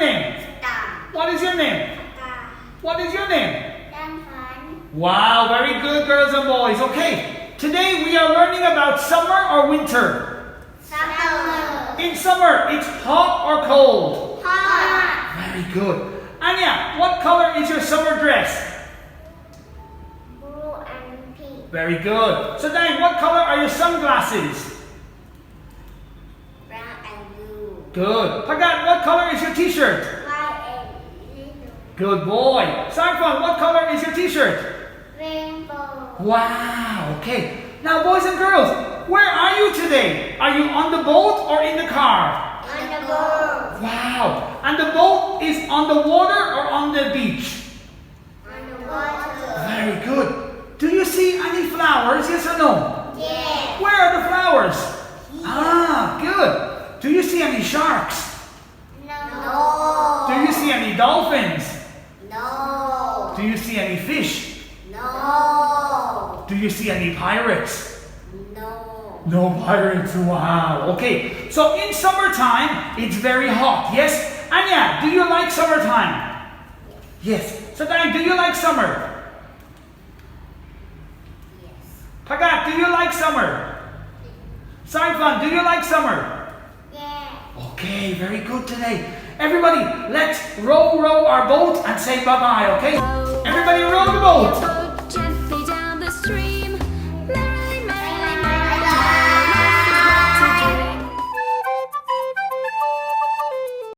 name? What is your name? What is your name? Wow, very good, girls and boys. Okay, today we are learning about summer or winter. In summer, it's hot or cold? Very good. Anya, what color is your summer dress? Blue and pink. Very good. Sadang, what color are your sunglasses? Brown and blue. Good. Pagat, what color is your t-shirt? White and yellow. Good boy. Sarfan, what color is your t-shirt? Rainbow. Wow, okay. Now boys and girls, where are you today? Are you on the boat or in the car? On the boat. Wow. And the boat is on the water or on the beach? On the water. Very good. Do you see any flowers, yes or no? Yes. Where are the flowers? Here. Ah, good. Do you see any sharks? No. Do you see any dolphins? No. Do you see any fish? No. Do you see any pirates? No. No pirates, wow. Okay, so in summertime, it's very hot, yes? Anya, do you like summertime? Yes. Sadang, do you like summer? Yes. Pagat, do you like summer? Saifan, do you like summer? Yes. Okay, very good today. Everybody, let's row our boat and say bye-bye, okay? Everybody row the boat.